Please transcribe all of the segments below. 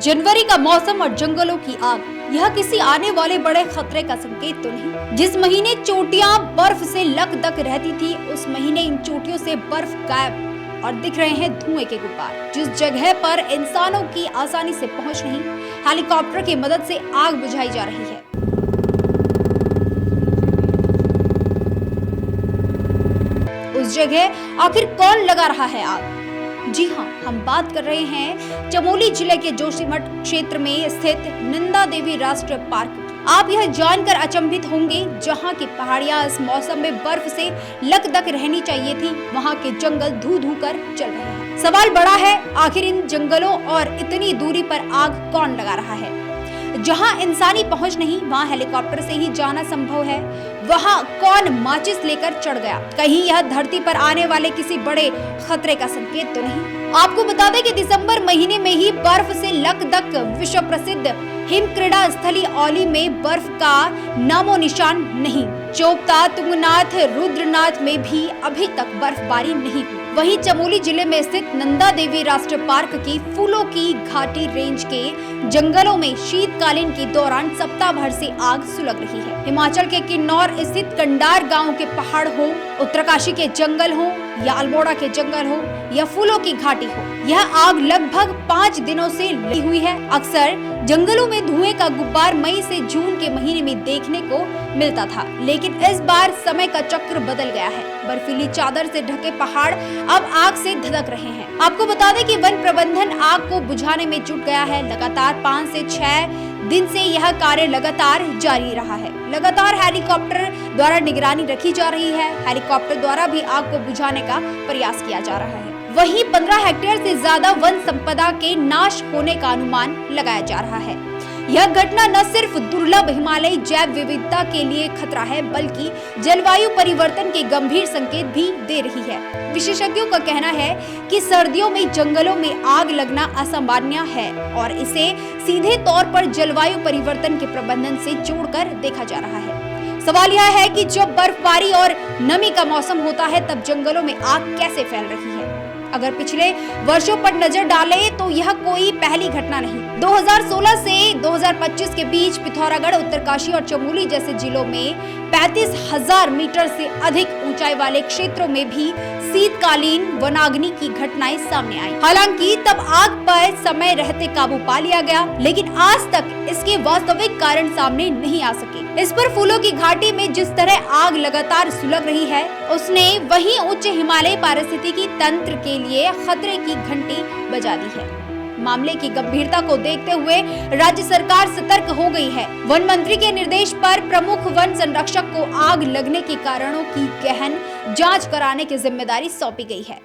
जनवरी का मौसम और जंगलों की आग, यह किसी आने वाले बड़े खतरे का संकेत तो नहीं। जिस महीने चोटियां बर्फ से लकदक रहती थी, उस महीने इन चोटियों से बर्फ गायब और दिख रहे हैं धुएं के गुब्बार। जिस जगह पर इंसानों की आसानी से पहुंच नहीं, हेलीकॉप्टर की मदद से आग बुझाई जा रही है। उस जगह आखिर कौन लगा रहा है आग? जी हाँ, हम बात कर रहे हैं चमोली जिले के जोशीमठ क्षेत्र में स्थित नंदा देवी राष्ट्रीय पार्क की। आप यह जानकर अचंभित होंगे, जहाँ की पहाड़ियां इस मौसम में बर्फ से लकदक रहनी चाहिए थी, वहाँ के जंगल धू धू कर चल रहे हैं। सवाल बड़ा है, आखिर इन जंगलों और इतनी दूरी पर आग कौन लगा रहा है? जहां इंसानी पहुंच नहीं, वहां हेलीकॉप्टर से ही जाना संभव है। वहां कौन माचिस लेकर चढ़ गया? कहीं यह धरती पर आने वाले किसी बड़े खतरे का संकेत तो नहीं? आपको बता दें कि दिसंबर महीने में ही बर्फ से लकदक विश्व प्रसिद्ध हिम क्रीड़ा स्थली औली में बर्फ का नामो निशान नहीं। चोपता, तुंगनाथ, रुद्रनाथ में भी अभी तक बर्फबारी नहीं हुई। वहीं चमोली जिले में स्थित नंदा देवी राष्ट्रीय पार्क की फूलों की घाटी रेंज के जंगलों में शीतकालीन के दौरान सप्ताह भर से आग सुलग रही है। हिमाचल के किन्नौर स्थित कंडार गांव के पहाड़ हो, उत्तरकाशी के जंगल हो या अल्मोड़ा के जंगल हो या फूलों की घाटी हो, यह आग लगभग 5 दिनों से लगी हुई है। अक्सर जंगलों में धुएं का गुब्बार मई से जून के महीने में देखने को मिलता था, लेकिन इस बार समय का चक्र बदल गया है। बर्फीली चादर से ढके पहाड़ अब आग से धधक रहे हैं। आपको बता दें कि वन प्रबंधन आग को बुझाने में जुट गया है। लगातार 5 से 6 दिन से यह कार्य लगातार जारी रहा है। लगातार हेलीकॉप्टर द्वारा निगरानी रखी जा रही है। हेलीकॉप्टर द्वारा भी आग को बुझाने का प्रयास किया जा रहा है। वहीं 15 हेक्टेयर से ज्यादा वन संपदा के नाश होने का अनुमान लगाया जा रहा है। यह घटना न सिर्फ दुर्लभ हिमालयी जैव विविधता के लिए खतरा है, बल्कि जलवायु परिवर्तन के गंभीर संकेत भी दे रही है। विशेषज्ञों का कहना है कि सर्दियों में जंगलों में आग लगना असामान्य है और इसे सीधे तौर पर जलवायु परिवर्तन के प्रबंधन से जोड़कर देखा जा रहा है। सवाल यह है कि जब बर्फबारी और नमी का मौसम होता है, तब जंगलों में आग कैसे फैल रही है? अगर पिछले वर्षों पर नजर डालें तो यह कोई पहली घटना नहीं। 2016 से 2025 के बीच पिथौरागढ़, उत्तरकाशी और चमोली जैसे जिलों में 35,000 मीटर से अधिक ऊंचाई वाले क्षेत्रों में भी शीतकालीन वनाग्नि की घटनाएं सामने आई। हालांकि तब आग पर समय रहते काबू पा लिया गया, लेकिन आज तक इसके वास्तविक कारण सामने नहीं आ सके। इस पर फूलों की घाटी में जिस तरह आग लगातार सुलग रही है, उसने वहीं उच्च हिमालय पारिस्थितिकी तंत्र के लिए खतरे की घंटी बजा दी है। मामले की गंभीरता को देखते हुए राज्य सरकार सतर्क हो गई है। वन मंत्री के निर्देश पर प्रमुख वन संरक्षक को आग लगने के कारणों की गहन जांच कराने की जिम्मेदारी सौंपी गई है।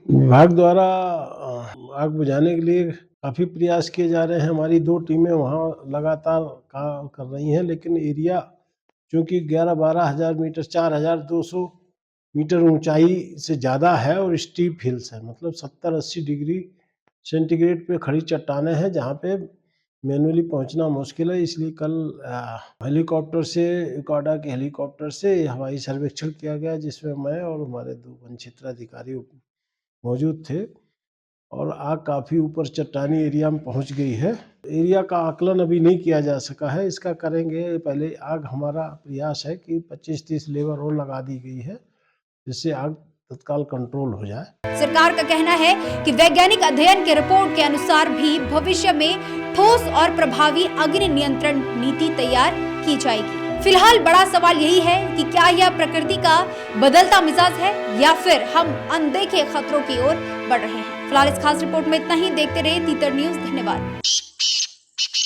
विभाग द्वारा आग बुझाने के लिए काफ़ी प्रयास किए जा रहे हैं। हमारी 2 टीमें वहाँ लगातार काम कर रही हैं, लेकिन एरिया चूँकि 11-12 हज़ार मीटर, 4,200 मीटर ऊंचाई से ज़्यादा है और स्टीप हिल्स है, मतलब 70-80 डिग्री सेंटीग्रेड पे खड़ी चट्टानें हैं, जहाँ पे मैनुअली पहुंचना मुश्किल है। इसलिए कल हेलीकॉप्टर से, इकोडा के हेलीकॉप्टर से हवाई सर्वेक्षण किया गया, जिसमें मैं और हमारे 2 वन क्षेत्र अधिकारी मौजूद थे और आग काफ़ी ऊपर चट्टानी एरिया में पहुंच गई है। एरिया का आकलन अभी नहीं किया जा सका है, इसका करेंगे। पहले आग, हमारा प्रयास है कि 25-30 लेबर और लगा दी गई है, जिससे आग तत्काल कंट्रोल हो जाए। सरकार का कहना है कि वैज्ञानिक अध्ययन के रिपोर्ट के अनुसार भी भविष्य में ठोस और प्रभावी अग्नि नियंत्रण नीति तैयार की जाएगी। फिलहाल बड़ा सवाल यही है कि क्या यह प्रकृति का बदलता मिजाज है या फिर हम अनदेखे खतरों की ओर बढ़ रहे हैं। फिलहाल इस खास रिपोर्ट में इतना ही। देखते रहिए तीतर न्यूज। धन्यवाद।